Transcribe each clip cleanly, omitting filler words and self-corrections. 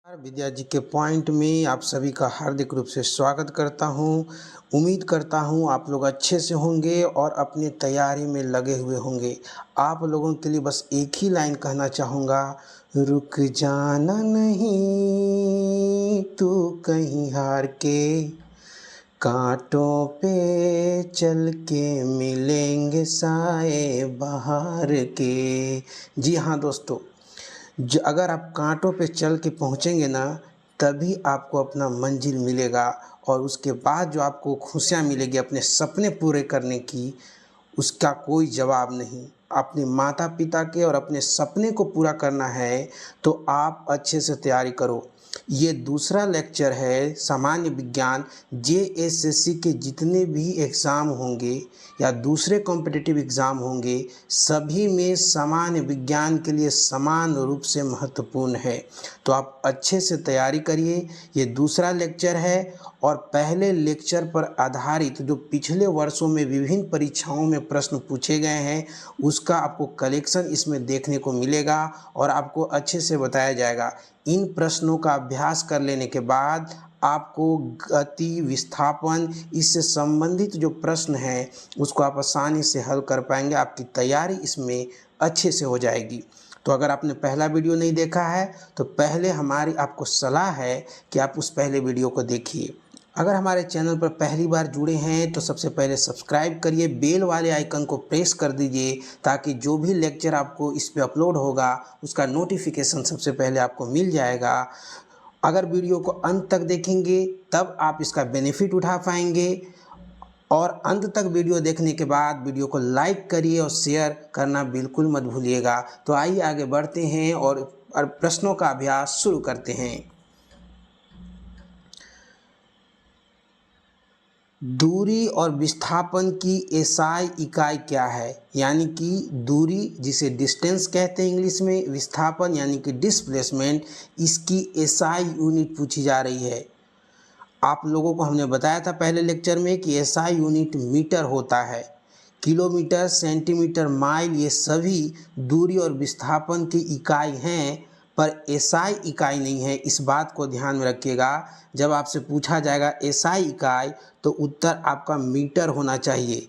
विद्या जी के पॉइंट में आप सभी का हार्दिक रूप से स्वागत करता हूं। उम्मीद करता हूं आप लोग अच्छे से होंगे और अपनी तैयारी में लगे हुए होंगे। आप लोगों के लिए बस एक ही लाइन कहना चाहूँगा, रुक जाना नहीं तू कहीं हार के, कांटों पे चल के मिलेंगे साए बहार के। जी हाँ दोस्तों, अगर आप कांटों पे चल के पहुँचेंगे ना, तभी आपको अपना मंजिल मिलेगा और उसके बाद जो आपको खुशियाँ मिलेगी अपने सपने पूरे करने की, उसका कोई जवाब नहीं। अपने माता पिता के और अपने सपने को पूरा करना है तो आप अच्छे से तैयारी करो। ये दूसरा लेक्चर है सामान्य विज्ञान। जेएसएससी के जितने भी एग्ज़ाम होंगे या दूसरे कॉम्पिटिटिव एग्ज़ाम होंगे, सभी में सामान्य विज्ञान के लिए समान रूप से महत्वपूर्ण है। तो आप अच्छे से तैयारी करिए। ये दूसरा लेक्चर है और पहले लेक्चर पर आधारित जो पिछले वर्षों में विभिन्न परीक्षाओं में प्रश्न पूछे गए हैं, उसका आपको कलेक्शन इसमें देखने को मिलेगा और आपको अच्छे से बताया जाएगा। इन प्रश्नों का अभ्यास कर लेने के बाद आपको गति, विस्थापन, इससे संबंधित जो प्रश्न हैं उसको आप आसानी से हल कर पाएंगे। आपकी तैयारी इसमें अच्छे से हो जाएगी। तो अगर आपने पहला वीडियो नहीं देखा है तो पहले हमारी आपको सलाह है कि आप उस पहले वीडियो को देखिए। अगर हमारे चैनल पर पहली बार जुड़े हैं तो सबसे पहले सब्सक्राइब करिए, बेल वाले आइकन को प्रेस कर दीजिए ताकि जो भी लेक्चर आपको इस पे अपलोड होगा उसका नोटिफिकेशन सबसे पहले आपको मिल जाएगा। अगर वीडियो को अंत तक देखेंगे तब आप इसका बेनिफिट उठा पाएंगे और अंत तक वीडियो देखने के बाद वीडियो को लाइक करिए और शेयर करना बिल्कुल मत भूलिएगा। तो आइए आगे बढ़ते हैं और प्रश्नों का अभ्यास शुरू करते हैं। दूरी और विस्थापन की एसआई इकाई क्या है? यानी कि दूरी जिसे डिस्टेंस कहते हैं इंग्लिश में, विस्थापन यानी कि डिस्प्लेसमेंट, इसकी एसआई यूनिट पूछी जा रही है। आप लोगों को हमने बताया था पहले लेक्चर में कि एसआई यूनिट मीटर होता है। किलोमीटर, सेंटीमीटर, माइल ये सभी दूरी और विस्थापन की इकाई हैं, पर एसआई इकाई नहीं है। इस बात को ध्यान में रखिएगा। जब आपसे पूछा जाएगा एसआई इकाई तो उत्तर आपका मीटर होना चाहिए।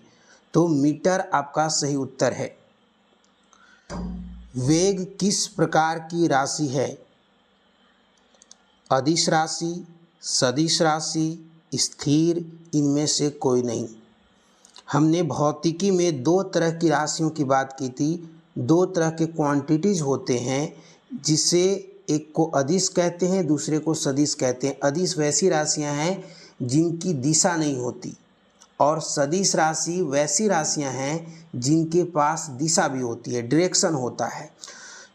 तो मीटर आपका सही उत्तर है। वेग किस प्रकार की राशि है? अदिश राशि, सदिश राशि, स्थिर, इनमें से कोई नहीं। हमने भौतिकी में दो तरह की राशियों की बात की थी। दो तरह के क्वांटिटीज होते हैं जिसे एक को अदिश कहते हैं, दूसरे को सदिश कहते हैं। अदिश वैसी राशियां हैं जिनकी दिशा नहीं होती और सदिश राशि वैसी राशियां हैं जिनके पास दिशा भी होती है, डायरेक्शन होता है।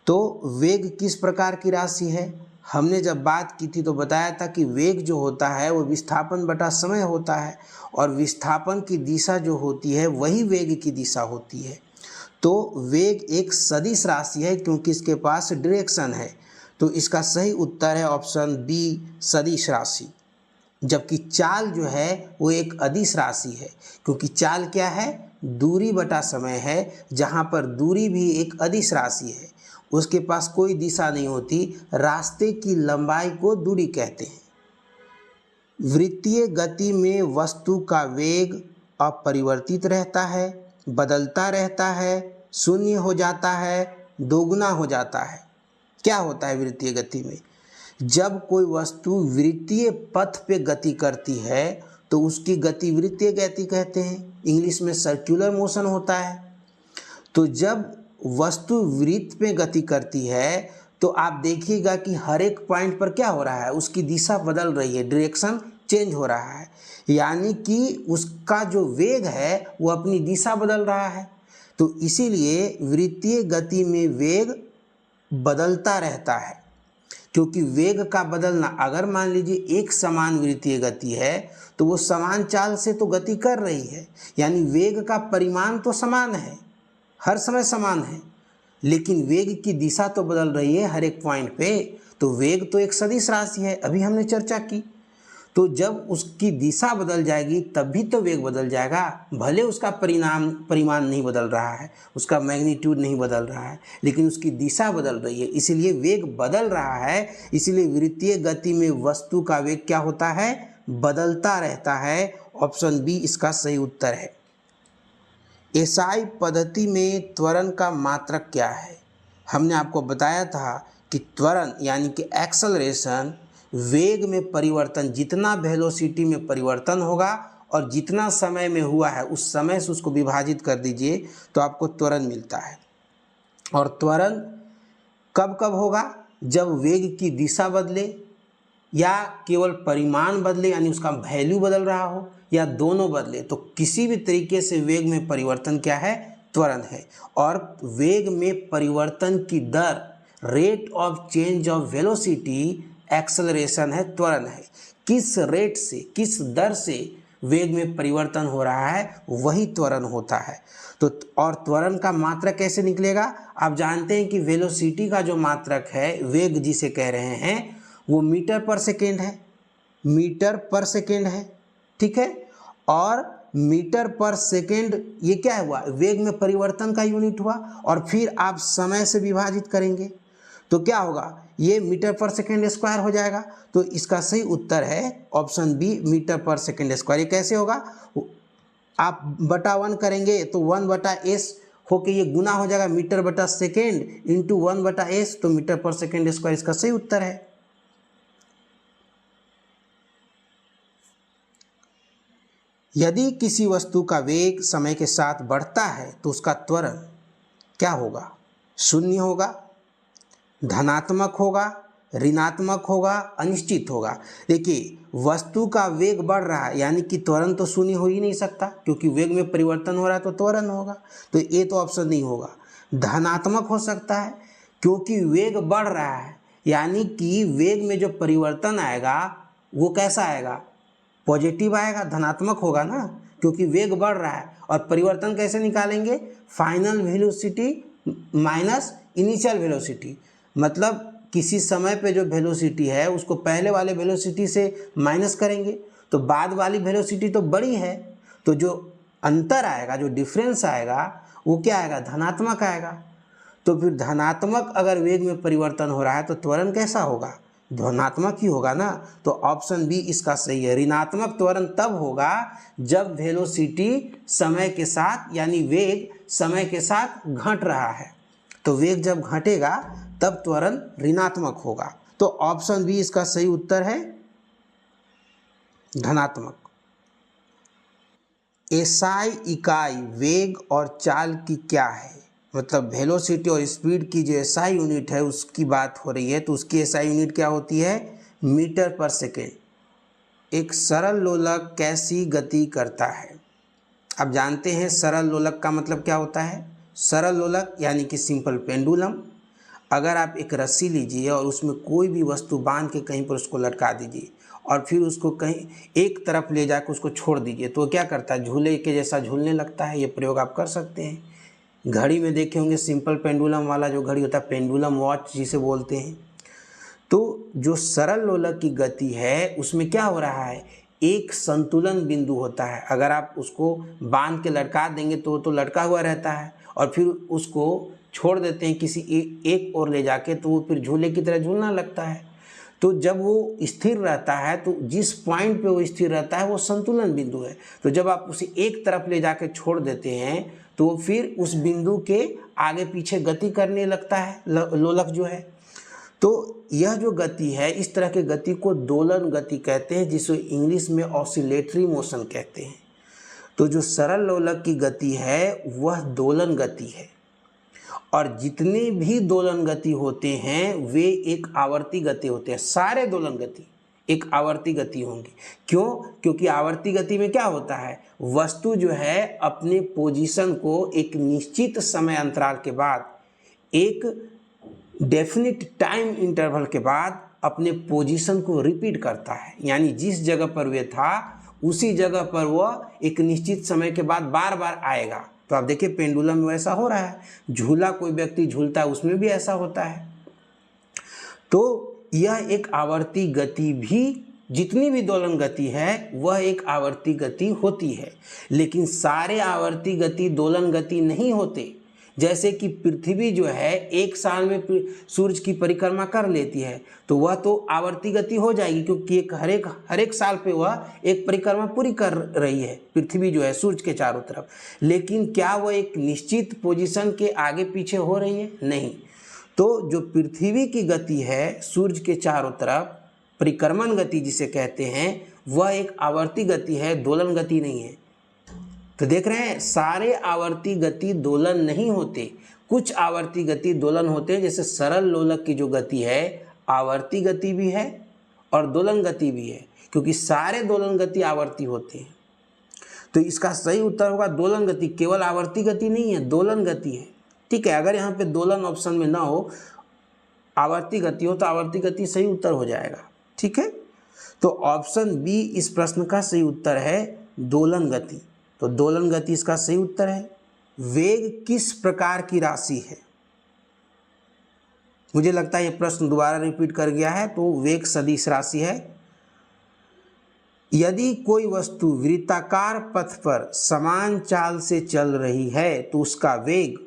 तो वेग किस प्रकार की राशि है? हमने जब बात की थी तो बताया था कि वेग जो होता है वो विस्थापन बटा समय होता है और विस्थापन की दिशा जो होती है वही वेग की दिशा होती है। तो वेग एक सदिश राशि है क्योंकि इसके पास डायरेक्शन है। तो इसका सही उत्तर है ऑप्शन बी, सदिश राशि। जबकि चाल जो है वो एक अदिश राशि है क्योंकि चाल क्या है? दूरी बटा समय है, जहाँ पर दूरी भी एक अदिश राशि है। उसके पास कोई दिशा नहीं होती। रास्ते की लंबाई को दूरी कहते हैं। वृत्तीय गति में वस्तु का वेग अपरिवर्तित रहता है, बदलता रहता है, शून्य हो जाता है, दोगुना हो जाता है। क्या होता है वृत्तीय गति में? जब कोई वस्तु वृत्तीय पथ पे गति करती है तो उसकी गति वृत्तीय गति कहते हैं। इंग्लिश में सर्कुलर मोशन होता है। तो जब वस्तु वृत्त पे गति करती है तो आप देखिएगा कि हर एक पॉइंट पर क्या हो रहा है, उसकी दिशा बदल रही है, डायरेक्शन चेंज हो रहा है। यानी कि उसका जो वेग है वो अपनी दिशा बदल रहा है। तो इसीलिए वृत्तीय गति में वेग बदलता रहता है क्योंकि वेग का बदलना, अगर मान लीजिए एक समान वृत्तीय गति है तो वो समान चाल से तो गति कर रही है, यानी वेग का परिमाण तो समान है, हर समय समान है, लेकिन वेग की दिशा तो बदल रही है हर एक पॉइंट पे। तो वेग तो एक सदिश राशि है, अभी हमने चर्चा की। तो जब उसकी दिशा बदल जाएगी तभी तो वेग बदल जाएगा। भले उसका परिमाण नहीं बदल रहा है, उसका मैग्नीट्यूड नहीं बदल रहा है, लेकिन उसकी दिशा बदल रही है, इसलिए वेग बदल रहा है। इसलिए वृत्तीय गति में वस्तु का वेग क्या होता है? बदलता रहता है। ऑप्शन बी इसका सही उत्तर है। एसआई पद्धति में त्वरण का मात्रक क्या है? हमने आपको बताया था कि त्वरण यानी कि एक्सेलरेशन वेग में परिवर्तन, जितना वेलोसिटी में परिवर्तन होगा और जितना समय में हुआ है उस समय से उसको विभाजित कर दीजिए तो आपको त्वरण मिलता है। और त्वरण कब कब होगा? जब वेग की दिशा बदले या केवल परिमाण बदले यानी उसका वैल्यू बदल रहा हो, या दोनों बदले, तो किसी भी तरीके से वेग में परिवर्तन क्या है? त्वरण है। और वेग में परिवर्तन की दर, rate of change of velocity acceleration है, त्वरण है। किस रेट से, किस दर से वेग में परिवर्तन हो रहा है वही त्वरण होता है। तो और त्वरण का मात्रक कैसे निकलेगा? आप जानते हैं कि वेलोसिटी का जो मात्रक है, वेग जिसे कह रहे हैं, वो मीटर पर सेकेंड है, मीटर पर सेकेंड है, ठीक है। और मीटर पर सेकेंड ये क्या हुआ? वेग में परिवर्तन का यूनिट हुआ। और फिर आप समय से विभाजित करेंगे तो क्या होगा? ये मीटर पर सेकेंड स्क्वायर हो जाएगा। तो इसका सही उत्तर है ऑप्शन बी, मीटर पर सेकेंड स्क्वायर। ये कैसे होगा? आप बटा 1 करेंगे तो 1/s होके ये गुना हो जाएगा, मीटर बटा सेकेंड इंटू 1/s, तो मीटर पर सेकेंड स्क्वायर इसका सही उत्तर है। यदि किसी वस्तु का वेग समय के साथ बढ़ता है तो उसका त्वरण क्या होगा? शून्य होगा, धनात्मक होगा, ऋणात्मक होगा, अनिश्चित होगा। देखिए, वस्तु का वेग बढ़ रहा है यानी कि त्वरण तो शून्य हो ही नहीं सकता, क्योंकि वेग में परिवर्तन हो रहा है तो त्वरण होगा। तो ये तो ऑप्शन नहीं होगा। धनात्मक हो सकता है क्योंकि वेग बढ़ रहा है, यानी कि वेग में जो परिवर्तन आएगा वो कैसा आएगा? पॉजिटिव आएगा, धनात्मक होगा ना, क्योंकि वेग बढ़ रहा है। और परिवर्तन कैसे निकालेंगे? Final velocity minus initial velocity, मतलब किसी समय पे जो वेलोसिटी है उसको पहले वाले वेलोसिटी से माइनस करेंगे तो बाद वाली वेलोसिटी तो बड़ी है, तो जो अंतर आएगा, जो डिफरेंस आएगा वो क्या आएगा? धनात्मक आएगा। तो फिर धनात्मक अगर वेग में परिवर्तन हो रहा है तो त्वरण कैसा होगा? धनात्मक ही होगा ना। तो ऑप्शन बी इसका सही है। ऋणात्मक त्वरण तब होगा जब वेलोसिटी समय के साथ, यानी वेग समय के साथ घट रहा है। तो वेग जब घटेगा तब त्वरण ऋणात्मक होगा। तो ऑप्शन बी इसका सही उत्तर है, धनात्मक। एसआई इकाई वेग और चाल की क्या है? मतलब वेलोसिटी और स्पीड की जो एसआई यूनिट है उसकी बात हो रही है, तो उसकी एसआई यूनिट क्या होती है? मीटर पर सेकेंड। एक सरल लोलक कैसी गति करता है? अब जानते हैं सरल लोलक का मतलब क्या होता है। सरल लोलक यानी कि सिंपल पेंडुलम। अगर आप एक रस्सी लीजिए और उसमें कोई भी वस्तु बांध के कहीं पर उसको लटका दीजिए और फिर उसको कहीं एक तरफ ले जाकर उसको छोड़ दीजिए तो क्या करता है? झूले के जैसा झूलने लगता है। ये प्रयोग आप कर सकते हैं। घड़ी में देखे होंगे सिंपल पेंडुलम वाला जो घड़ी होता है, पेंडुलम वॉच जिसे बोलते हैं। तो जो सरल लोलक की गति है उसमें क्या हो रहा है? एक संतुलन बिंदु होता है। अगर आप उसको बांध के लटका देंगे तो लटका हुआ रहता है, और फिर उसको छोड़ देते हैं किसी एक ओर ले जाके तो वो फिर झूले की तरह झूलना लगता है। तो जब वो स्थिर रहता है तो जिस पॉइंट पे वो स्थिर रहता है वो संतुलन बिंदु है। तो जब आप उसे एक तरफ ले जाके छोड़ देते हैं तो फिर उस बिंदु के आगे पीछे गति करने लगता है लोलक जो है। तो यह जो गति है, इस तरह की गति को दोलन गति कहते हैं, जिसे इंग्लिश में ऑसिलेटरी मोशन कहते हैं। तो जो सरल लोलक की गति है वह दोलन गति है, और जितने भी दोलन गति होते हैं वे एक आवर्ती गति होते हैं। सारे दोलन गति एक आवर्ती गति होंगी। क्यों? क्योंकि आवर्ती गति में क्या होता है? वस्तु जो है अपने पोजीशन को एक निश्चित समय अंतराल के बाद, एक डेफिनिट टाइम इंटरवल के बाद अपने पोजीशन को रिपीट करता है। यानी जिस जगह पर वे था उसी जगह पर वह एक निश्चित समय के बाद बार बार आएगा। तो आप देखिए पेंडुलम में ऐसा हो रहा है, झूला कोई व्यक्ति झूलता है उसमें भी ऐसा होता है। तो यह एक आवर्ती गति भी जितनी भी दोलन गति है वह एक आवर्ती गति होती है, लेकिन सारे आवर्ती गति दोलन गति नहीं होते। जैसे कि पृथ्वी जो है 1 साल में सूरज की परिक्रमा कर लेती है, तो वह तो आवर्ती गति हो जाएगी, क्योंकि हर एक साल पे वह एक परिक्रमा पूरी कर रही है पृथ्वी जो है सूरज के चारों तरफ। लेकिन क्या वह एक निश्चित पोजीशन के आगे पीछे हो रही है? नहीं। तो जो पृथ्वी की गति है सूरज के चारों तरफ, परिक्रमण गति जिसे कहते हैं, वह एक आवर्ती गति है, दोलन गति नहीं है। तो देख रहे हैं, सारे आवर्ती गति दोलन नहीं होते, कुछ आवर्ती गति दोलन होते हैं। जैसे सरल लोलक की जो गति है आवर्ती गति भी है और दोलन गति भी है, क्योंकि सारे दोलन गति आवर्ती होते हैं। तो इसका सही उत्तर होगा दोलन गति। केवल आवर्ती गति नहीं है, दोलन गति है। ठीक है, अगर यहाँ पे दोलन ऑप्शन में ना हो, आवर्ती गति हो, तो आवर्ती गति सही उत्तर हो जाएगा। ठीक है, तो ऑप्शन बी इस प्रश्न का सही उत्तर है, दोलन गति। तो दोलन गति इसका सही उत्तर है। वेग किस प्रकार की राशि है? मुझे लगता है ये प्रश्न दोबारा रिपीट कर गया है, तो वेग सदिश राशि है। यदि कोई वस्तु वृत्ताकार पथ पर समान चाल से चल रही है तो उसका वेग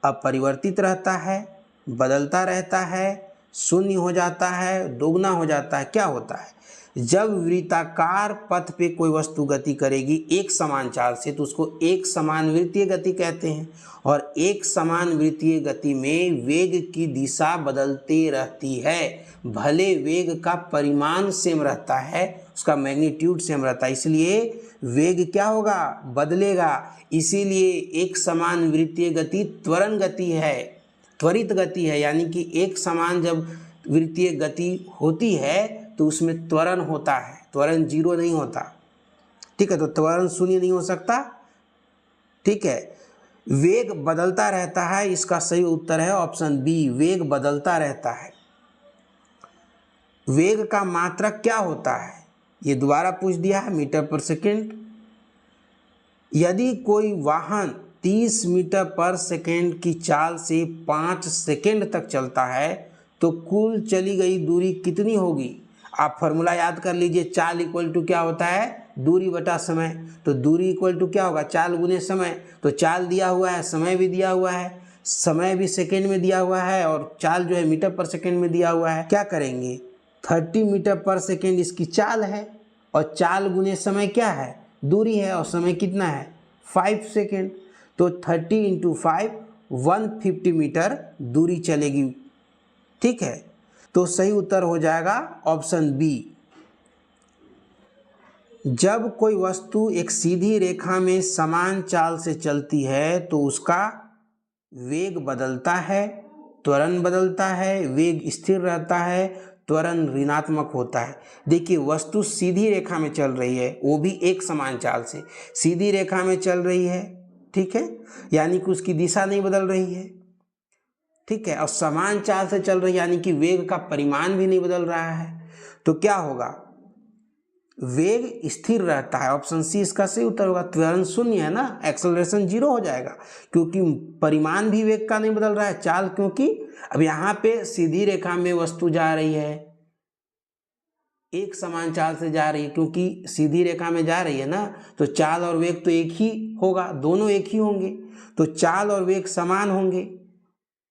अपरिवर्तित रहता है, बदलता रहता है, शून्य हो जाता है, दोगुना हो जाता है, क्या होता है? जब वृत्ताकार पथ पे कोई वस्तु गति करेगी एक समान चाल से, तो उसको एक समान वृत्तीय गति कहते हैं। और एक समान वृत्तीय गति में वेग की दिशा बदलती रहती है, भले वेग का परिमाण सेम रहता है, उसका मैग्नीट्यूड सेम रहता है, इसलिए वेग क्या होगा? बदलेगा। इसीलिए एक समान वृत्तीय गति त्वरण गति है, त्वरित गति है। यानी कि एक समान जब वृत्तीय गति होती है तो उसमें त्वरण होता है, त्वरण 0 नहीं होता। ठीक है, तो त्वरण 0 नहीं हो सकता। ठीक है, वेग बदलता रहता है, इसका सही उत्तर है ऑप्शन बी, वेग बदलता रहता है। वेग का मात्रक क्या होता है? ये दोबारा पूछ दिया है, मीटर पर सेकेंड। यदि कोई वाहन 30 मीटर पर सेकेंड की चाल से 5 सेकेंड तक चलता है तो कुल चली गई दूरी कितनी होगी? आप फॉर्मूला याद कर लीजिए, चाल इक्वल टू क्या होता है? दूरी बटा समय। तो दूरी इक्वल टू क्या होगा? चाल गुने समय। तो चाल दिया हुआ है, समय भी दिया हुआ है, समय भी सेकेंड में दिया हुआ है और चाल जो है मीटर पर सेकेंड में दिया हुआ है। क्या करेंगे? 30 मीटर पर सेकेंड इसकी चाल है और चाल गुने समय क्या है? दूरी है, और समय कितना है? 5 सेकेंड। तो 30 × 5 150 मीटर दूरी चलेगी। ठीक है, तो सही उत्तर हो जाएगा ऑप्शन बी। जब कोई वस्तु एक सीधी रेखा में समान चाल से चलती है तो उसका वेग बदलता है, त्वरण बदलता है, वेग स्थिर रहता है, त्वरण ऋणात्मक होता है। देखिए, वस्तु सीधी रेखा में चल रही है, वो भी एक समान चाल से सीधी रेखा में चल रही है। ठीक है, यानी कि उसकी दिशा नहीं बदल रही है। ठीक है, और समान चाल से चल रही है, यानी कि वेग का परिमाण भी नहीं बदल रहा है। तो क्या होगा? वेग स्थिर रहता है। ऑप्शन सी इसका सही उत्तर होगा। त्वरण 0 है ना, एक्सेलरेशन 0 हो जाएगा, क्योंकि परिमाण भी वेग का नहीं बदल रहा है। चाल, क्योंकि अब यहाँ पे सीधी रेखा में वस्तु जा रही है, एक समान चाल से जा रही है, क्योंकि सीधी रेखा में जा रही है ना, तो चाल और वेग तो एक ही होगा, दोनों एक ही होंगे, तो चाल और वेग समान होंगे।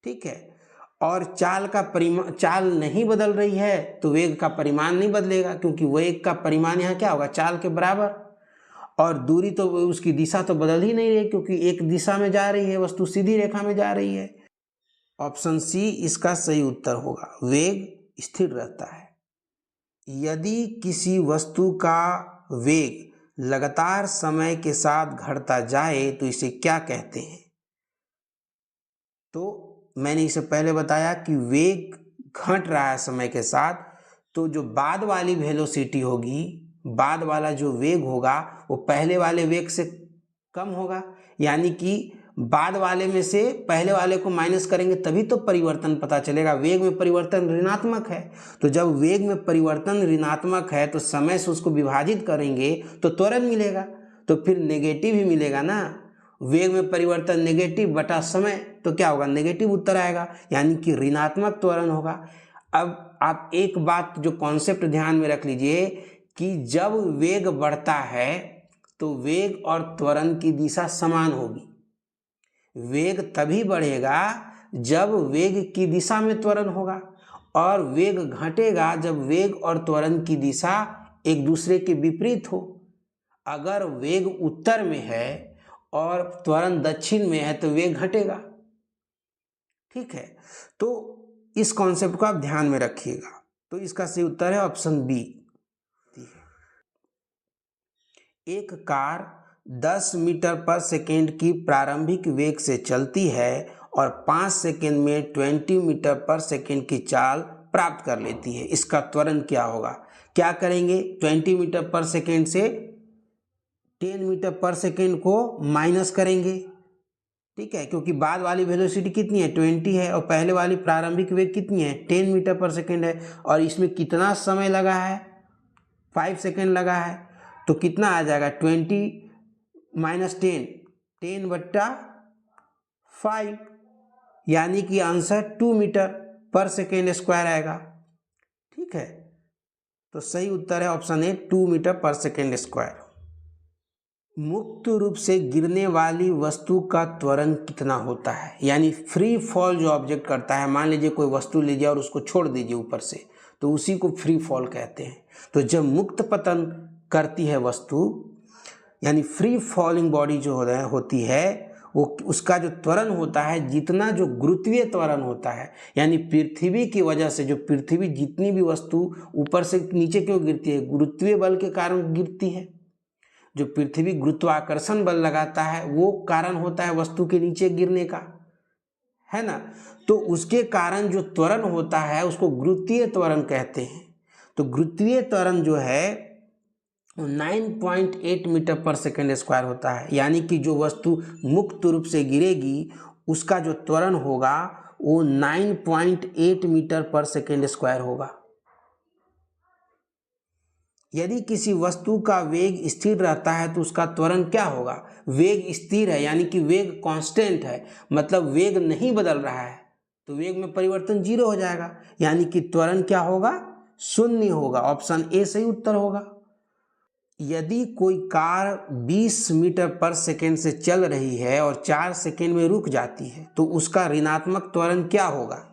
ठीक है, और चाल का परिमाण, चाल नहीं बदल रही है तो वेग का परिमाण नहीं बदलेगा, क्योंकि वेग का परिमाण यहाँ क्या होगा? चाल के बराबर। और दूरी तो, उसकी दिशा तो बदल ही नहीं रही, क्योंकि एक दिशा में जा रही है वस्तु, सीधी रेखा में जा रही है। ऑप्शन सी इसका सही उत्तर होगा, वेग स्थिर रहता है। यदि किसी वस्तु का वेग लगातार समय के साथ घटता जाए तो इसे क्या कहते हैं? तो मैंने इसे पहले बताया कि वेग घट रहा है समय के साथ, तो जो बाद वाली वेलोसिटी होगी, बाद वाला जो वेग होगा वो पहले वाले वेग से कम होगा। यानी कि बाद वाले में से पहले वाले को माइनस करेंगे तभी तो परिवर्तन पता चलेगा। वेग में परिवर्तन ऋणात्मक है, तो जब वेग में परिवर्तन ऋणात्मक है तो समय से उसको विभाजित करेंगे तो त्वरण मिलेगा, तो फिर नेगेटिव ही मिलेगा ना। वेग में परिवर्तन नेगेटिव बटा समय, तो क्या होगा? नेगेटिव उत्तर आएगा, यानी कि ऋणात्मक त्वरण होगा। अब आप एक बात जो कॉन्सेप्ट ध्यान में रख लीजिए कि जब वेग बढ़ता है तो वेग और त्वरण की दिशा समान होगी। वेग तभी बढ़ेगा जब वेग की दिशा में त्वरण होगा, और वेग घटेगा जब वेग और त्वरण की दिशा एक दूसरे के विपरीत हो। अगर वेग उत्तर में है और त्वरण दक्षिण में है तो वेग घटेगा। ठीक है, तो इस कॉन्सेप्ट को आप ध्यान में रखिएगा। तो इसका सही उत्तर है ऑप्शन बी। एक कार 10 मीटर पर सेकेंड की प्रारंभिक वेग से चलती है और 5 सेकेंड में 20 मीटर पर सेकेंड की चाल प्राप्त कर लेती है। इसका त्वरण क्या होगा? क्या करेंगे? 20 मीटर पर सेकेंड से 10 मीटर पर सेकेंड को माइनस करेंगे। ठीक है, क्योंकि बाद वाली वेलोसिटी कितनी है? 20 है, और पहले वाली प्रारंभिक वेग कितनी है? 10 मीटर पर सेकेंड है, और इसमें कितना समय लगा है? 5 सेकेंड लगा है। तो कितना आ जाएगा? 20 माइनस 10, 10/5, यानी कि आंसर 2 मीटर पर सेकेंड स्क्वायर आएगा। ठीक है, तो सही उत्तर है ऑप्शन ए, 2 मीटर पर सेकेंड स्क्वायर। मुक्त रूप से गिरने वाली वस्तु का त्वरण कितना होता है? यानी फ्री फॉल जो ऑब्जेक्ट करता है, मान लीजिए कोई वस्तु लीजिए और उसको छोड़ दीजिए ऊपर से, तो उसी को फ्री फॉल कहते हैं। तो जब मुक्त पतन करती है वस्तु, यानी फ्री फॉलिंग बॉडी जो होती है, वो उसका जो त्वरण होता है, जितना जो गुरुत्वीय त्वरण होता है, यानी पृथ्वी की वजह से, जो पृथ्वी जितनी भी वस्तु ऊपर से नीचे क्यों गिरती है? गुरुत्वीय बल के कारण गिरती है। जो पृथ्वी गुरुत्वाकर्षण बल लगाता है वो कारण होता है वस्तु के नीचे गिरने का, है ना। तो उसके कारण जो त्वरण होता है उसको गुरुत्वीय त्वरण कहते हैं। तो गुरुत्वीय त्वरण जो है 9.8 मीटर पर सेकेंड स्क्वायर होता है, यानी कि जो वस्तु मुक्त रूप से गिरेगी उसका जो त्वरण होगा वो 9.8 मीटर पर सेकेंड स्क्वायर होगा। यदि किसी वस्तु का वेग स्थिर रहता है तो उसका त्वरण क्या होगा? वेग स्थिर है, यानी कि वेग कांस्टेंट है, मतलब वेग नहीं बदल रहा है, तो वेग में परिवर्तन 0 हो जाएगा, यानी कि त्वरण क्या होगा? 0 होगा। ऑप्शन ए सही उत्तर होगा। यदि कोई कार 20 मीटर पर सेकेंड से चल रही है और 4 सेकेंड में रुक जाती है तो उसका ऋणात्मक त्वरण क्या होगा?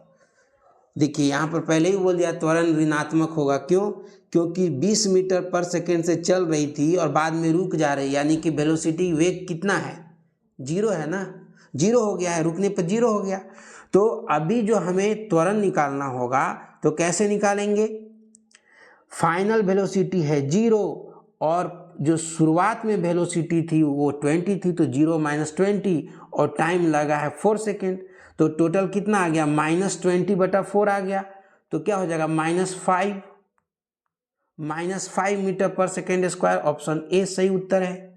देखिए यहाँ पर पहले ही बोल दिया त्वरण ऋणात्मक होगा। क्यों? क्योंकि 20 मीटर पर सेकेंड से चल रही थी और बाद में रुक जा रही, यानी कि वेलोसिटी वेग कितना है? 0 है ना, 0 हो गया है, रुकने पर 0 हो गया। तो अभी जो हमें त्वरण निकालना होगा तो कैसे निकालेंगे? फाइनल वेलोसिटी है 0 और जो शुरुआत में वेलोसिटी थी वो 20 थी, तो 0 - 20 और टाइम लगा है 4 सेकेंड, तो टोटल कितना आ गया? -20/4 आ गया। तो क्या हो जाएगा? -5 मीटर पर सेकेंड स्क्वायर। ऑप्शन ए सही उत्तर है।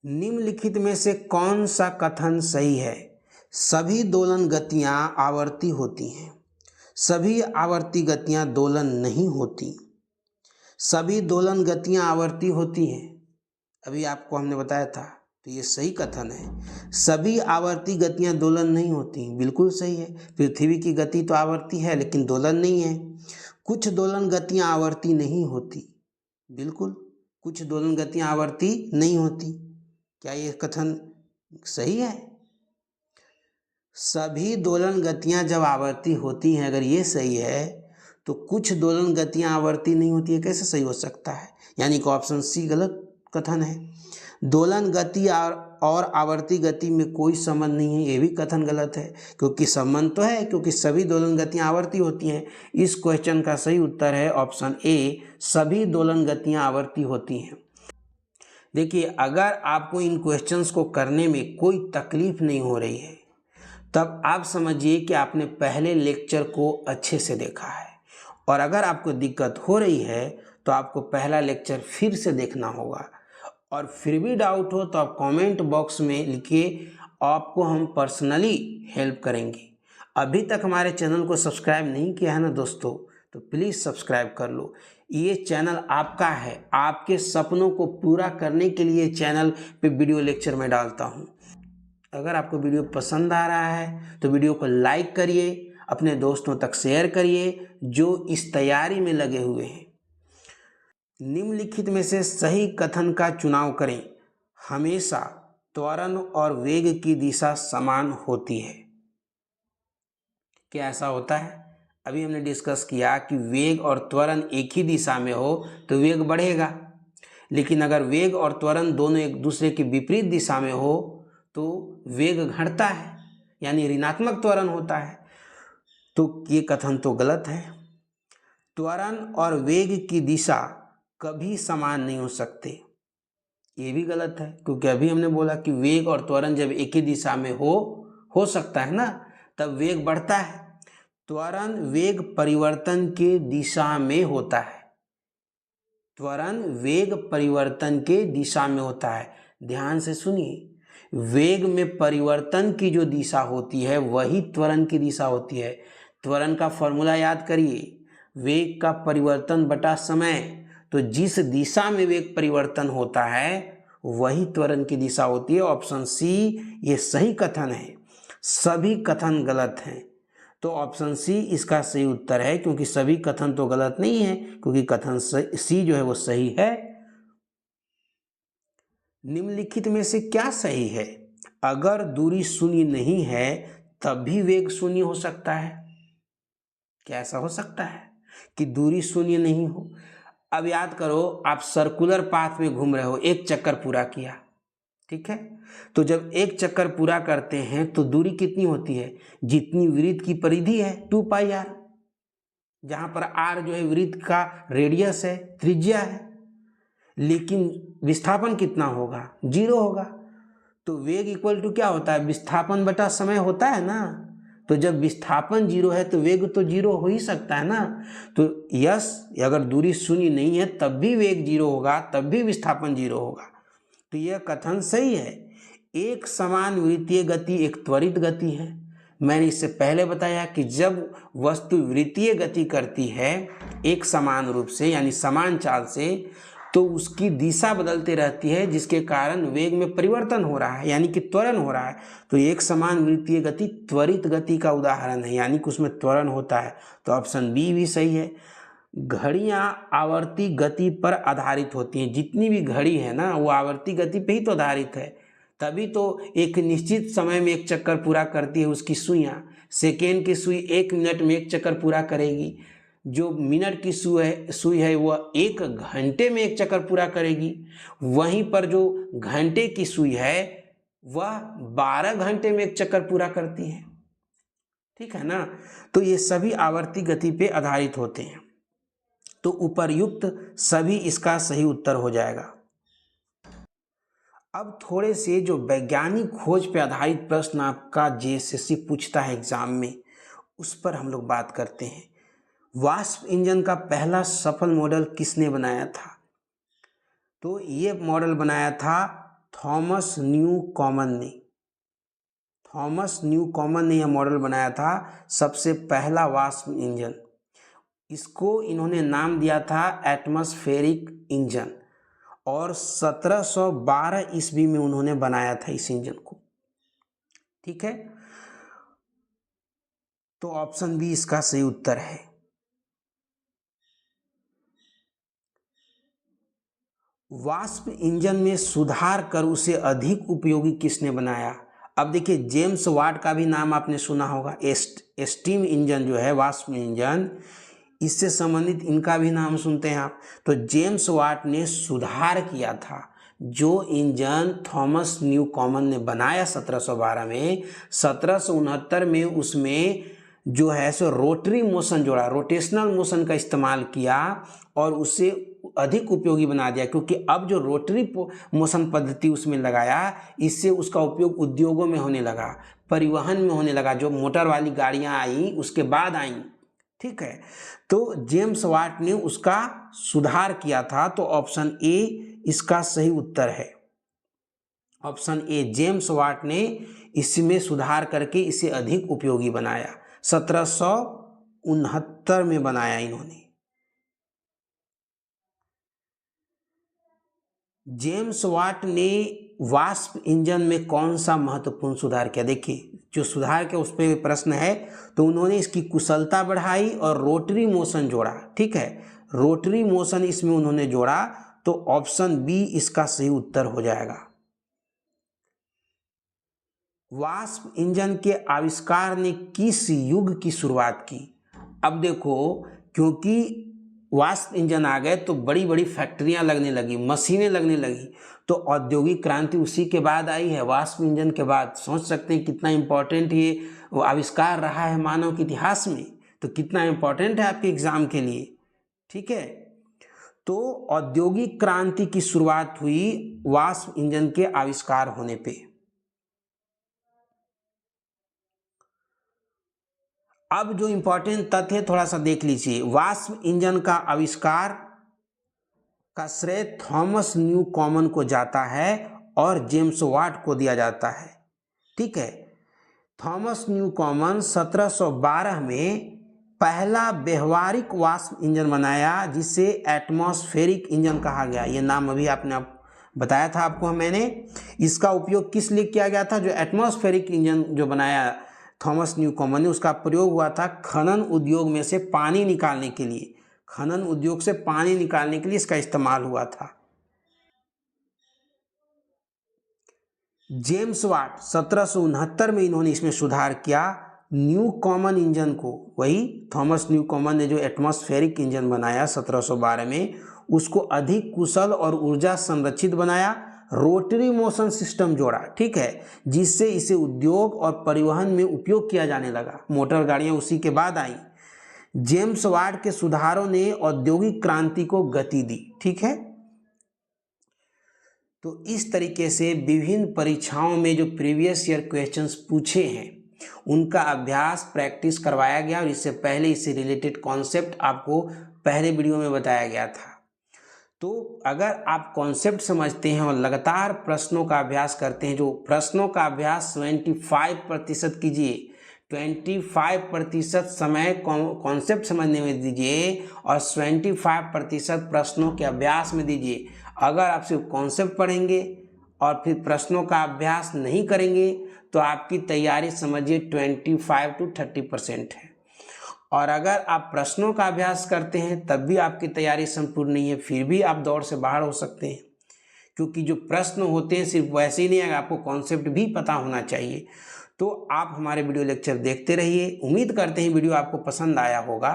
निम्नलिखित में से कौन सा कथन सही है? सभी दोलन गतियां आवर्ती होती हैं। सभी आवर्ती गतियां दोलन नहीं होती। सभी दोलन गतियां आवर्ती होती हैं, अभी आपको हमने बताया था, तो ये सही कथन है। सभी आवर्ती गतियां दोलन नहीं होती, बिल्कुल सही है। पृथ्वी की गति तो आवर्ती है लेकिन दोलन नहीं है। कुछ दोलन गतियां आवर्ती नहीं होती, बिल्कुल कुछ दोलन गतियां आवर्ती नहीं होती। क्या ये कथन सही है? सभी दोलन गतियां जब आवर्ती होती हैं, अगर ये सही है तो कुछ दोलन गतियां आवर्ती नहीं होती है, कैसे सही हो सकता है? यानी कि ऑप्शन सी गलत कथन है। दोलन गति और आवर्ती गति में कोई संबंध नहीं है, ये भी कथन गलत है, क्योंकि संबंध तो है, क्योंकि सभी दोलन गतियां आवर्ती होती हैं। इस क्वेश्चन का सही उत्तर है ऑप्शन ए, सभी दोलन गतियां आवर्ती होती हैं। देखिए, अगर आपको इन क्वेश्चंस को करने में कोई तकलीफ नहीं हो रही है तब आप समझिए कि आपने पहले लेक्चर को अच्छे से देखा है, और अगर आपको दिक्कत हो रही है तो आपको पहला लेक्चर फिर से देखना होगा। और फिर भी डाउट हो तो आप कमेंट बॉक्स में लिखिए, आपको हम पर्सनली हेल्प करेंगे। अभी तक हमारे चैनल को सब्सक्राइब नहीं किया है ना दोस्तों, तो प्लीज़ सब्सक्राइब कर लो। ये चैनल आपका है, आपके सपनों को पूरा करने के लिए चैनल पे वीडियो लेक्चर में डालता हूँ। अगर आपको वीडियो पसंद आ रहा है तो वीडियो को लाइक करिए, अपने दोस्तों तक शेयर करिए जो इस तैयारी में लगे हुए हैं। निम्नलिखित में से सही कथन का चुनाव करें। हमेशा त्वरण और वेग की दिशा समान होती है। क्या ऐसा होता है? अभी हमने डिस्कस किया कि वेग और त्वरण एक ही दिशा में हो तो वेग बढ़ेगा, लेकिन अगर वेग और त्वरण दोनों एक दूसरे की विपरीत दिशा में हो तो वेग घटता है, यानी ऋणात्मक त्वरण होता है। तो ये कथन तो गलत है। त्वरण और वेग की दिशा कभी समान नहीं हो सकते, ये भी गलत है, क्योंकि अभी हमने बोला कि वेग और त्वरण जब एक ही दिशा में हो सकता है ना, तब वेग बढ़ता है। त्वरण वेग परिवर्तन के दिशा में होता है। त्वरण वेग परिवर्तन के दिशा में होता है। ध्यान से सुनिए, वेग में परिवर्तन की जो दिशा होती है वही त्वरण की दिशा होती है। त्वरण का फॉर्मूला याद करिए, वेग का परिवर्तन बटा समय। तो जिस दिशा में वेग परिवर्तन होता है वही त्वरण की दिशा होती है। ऑप्शन सी ये सही कथन है, सभी कथन गलत हैं। तो ऑप्शन सी इसका सही उत्तर है, क्योंकि सभी कथन तो गलत नहीं है, क्योंकि कथन सी जो है वो सही है। निम्नलिखित में से क्या सही है? अगर दूरी शून्य नहीं है तब भी वेग शून्य हो सकता है। क्या ऐसा हो सकता है कि दूरी शून्य नहीं हो? अब याद करो, आप सर्कुलर पाथ में घूम रहे हो, एक चक्कर पूरा किया, ठीक है। तो जब एक चक्कर पूरा करते हैं तो दूरी कितनी होती है? जितनी वृत्त की परिधि है 2πr, जहां पर r जो है वृत्त का रेडियस है, त्रिज्या है, लेकिन विस्थापन कितना होगा? 0 होगा। तो वेग इक्वल टू क्या होता है? विस्थापन बटा समय होता है ना। तो जब विस्थापन 0 है तो वेग तो 0 हो ही सकता है ना। तो यस, अगर दूरी शून्य नहीं है तब भी वेग 0 होगा, तब भी विस्थापन 0 होगा। तो यह कथन सही है। एक समान वृत्तीय गति एक त्वरित गति है। मैंने इससे पहले बताया कि जब वस्तु वृत्तीय गति करती है एक समान रूप से, यानी समान चाल से, तो उसकी दिशा बदलती रहती है, जिसके कारण वेग में परिवर्तन हो रहा है, यानी कि त्वरण हो रहा है। तो एक समान वृत्तीय गति त्वरित गति का उदाहरण है, यानी कि उसमें त्वरण होता है। तो ऑप्शन बी भी सही है। घड़ियां आवर्ती गति पर आधारित होती हैं। जितनी भी घड़ी है ना वो आवर्ती गति पे ही तो आधारित है, तभी तो एक निश्चित समय में एक चक्कर पूरा करती है उसकी सुइयां। सेकेंड की सुई 1 मिनट में एक चक्कर पूरा करेगी, जो मिनट की सुई है वह 1 घंटे में एक चक्कर पूरा करेगी, वहीं पर जो घंटे की सुई है वह 12 घंटे में एक चक्कर पूरा करती है, ठीक है ना। तो ये सभी आवर्ती गति पे आधारित होते हैं। तो उपर्युक्त सभी इसका सही उत्तर हो जाएगा। अब थोड़े से जो वैज्ञानिक खोज पे आधारित प्रश्न आपका जेएसएससी पूछता है एग्जाम में, उस पर हम लोग बात करते हैं। वाष्प इंजन का पहला सफल मॉडल किसने बनाया था? तो ये मॉडल बनाया था थॉमस न्यू कॉमन ने। थॉमस न्यू कॉमन ने यह मॉडल बनाया था, सबसे पहला वाष्प इंजन। इसको इन्होंने नाम दिया था एटमॉस्फेरिक इंजन, और 1712 ईस्वी में उन्होंने बनाया था इस इंजन को, ठीक है। तो ऑप्शन बी इसका सही उत्तर है। वाष्प इंजन में सुधार कर उसे अधिक उपयोगी किसने बनाया? अब देखिए, जेम्स वाट का भी नाम आपने सुना होगा। स्टीम इंजन जो है, वाष्प इंजन, इससे संबंधित इनका भी नाम सुनते हैं आप। तो जेम्स वाट ने सुधार किया था। जो इंजन थॉमस न्यू कॉमन ने बनाया 1712 में, 1769 में उसमें जो है सो रोटरी मोशन जोड़ा, रोटेशनल मोशन का इस्तेमाल किया और उसे अधिक उपयोगी बना दिया। क्योंकि अब जो रोटरी मोशन पद्धति उसमें लगाया, इससे उसका उपयोग उद्योगों में होने लगा, परिवहन में होने लगा। जो मोटर वाली गाड़ियां आई उसके बाद आई, ठीक है। तो जेम्स वाट ने उसका सुधार किया था। तो ऑप्शन ए इसका सही उत्तर है। ऑप्शन ए, जेम्स वाट ने इसमें सुधार करके इसे अधिक उपयोगी बनाया। 1769 में बनाया इन्होंने। जेम्स वाट ने वाष्प इंजन में कौन सा महत्वपूर्ण सुधार किया। देखिए जो सुधार किया उस पर प्रश्न है, तो उन्होंने इसकी कुशलता बढ़ाई और रोटरी मोशन जोड़ा। ठीक है, रोटरी मोशन इसमें उन्होंने जोड़ा, तो ऑप्शन बी इसका सही उत्तर हो जाएगा। वाष्प इंजन के आविष्कार ने किस युग की शुरुआत की। अब देखो, क्योंकि वाष्प इंजन आ गए तो बड़ी बड़ी फैक्ट्रियां लगने लगी, मशीनें लगने लगी, तो औद्योगिक क्रांति उसी के बाद आई है, वाष्प इंजन के बाद। सोच सकते हैं कितना इम्पोर्टेंट ये आविष्कार रहा है मानव के इतिहास में, तो कितना इम्पोर्टेंट है आपके एग्जाम के लिए। ठीक है, तो औद्योगिक क्रांति की शुरुआत हुई वाष्प इंजन के आविष्कार होने पे। अब जो इंपॉर्टेंट तथ्य है थोड़ा सा देख लीजिए। वाष्प इंजन का आविष्कार का श्रेय थॉमस न्यू कॉमन को जाता है और जेम्स वाट को दिया जाता है। ठीक है, थॉमस न्यू कॉमन 1712 में पहला व्यवहारिक वाष्प इंजन बनाया, जिसे एटमॉस्फेरिक इंजन कहा गया। ये नाम अभी आपने बताया था आपको मैंने। इसका उपयोग किस लिए किया गया था? जो एटमॉस्फेरिक इंजन जो बनाया थॉमस न्यू कॉमन ने, उसका प्रयोग हुआ था खनन उद्योग में से पानी निकालने के लिए। खनन उद्योग से पानी निकालने के लिए इसका इस्तेमाल हुआ था। जेम्स वाट 1769 में इन्होंने इसमें सुधार किया। न्यू कॉमन इंजन को, वही थॉमस न्यू कॉमन ने जो एटमॉस्फेरिक इंजन बनाया 1712 में, उसको अधिक कुशल और ऊर्जा संरक्षित बनाया। रोटरी मोशन सिस्टम जोड़ा। ठीक है, जिससे इसे उद्योग और परिवहन में उपयोग किया जाने लगा। मोटर गाड़ियां उसी के बाद आई। जेम्स वाट के सुधारों ने औद्योगिक क्रांति को गति दी। ठीक है, तो इस तरीके से विभिन्न परीक्षाओं में जो प्रीवियस ईयर क्वेश्चंस पूछे हैं उनका अभ्यास प्रैक्टिस करवाया गया, और इससे पहले इससे रिलेटेड कॉन्सेप्ट आपको पहले वीडियो में बताया गया था। तो अगर आप कॉन्सेप्ट समझते हैं और लगातार प्रश्नों का अभ्यास करते हैं, जो प्रश्नों का अभ्यास 25% कीजिए, 25% समय कॉन्सेप्ट समझने में दीजिए और 25% प्रश्नों के अभ्यास में दीजिए। अगर आप सिर्फ कॉन्सेप्ट पढ़ेंगे और फिर प्रश्नों का अभ्यास नहीं करेंगे तो आपकी तैयारी समझिए 25 to 30% है। और अगर आप प्रश्नों का अभ्यास करते हैं तब भी आपकी तैयारी संपूर्ण नहीं है, फिर भी आप दौड़ से बाहर हो सकते हैं, क्योंकि जो प्रश्न होते हैं सिर्फ वैसे ही नहीं है, आपको कॉन्सेप्ट भी पता होना चाहिए। तो आप हमारे वीडियो लेक्चर देखते रहिए। उम्मीद करते हैं वीडियो आपको पसंद आया होगा।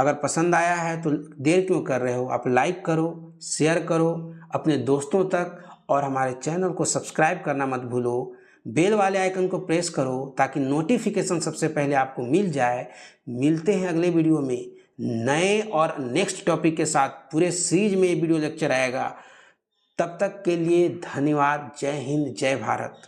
अगर पसंद आया है तो देर क्यों कर रहे हो, आप लाइक करो, शेयर करो अपने दोस्तों तक, और हमारे चैनल को सब्सक्राइब करना मत भूलो। बेल वाले आइकन को प्रेस करो ताकि नोटिफिकेशन सबसे पहले आपको मिल जाए। मिलते हैं अगले वीडियो में नए और नेक्स्ट टॉपिक के साथ। पूरे सीरीज में ये वीडियो लेक्चर आएगा। तब तक के लिए धन्यवाद। जय हिंद, जय भारत।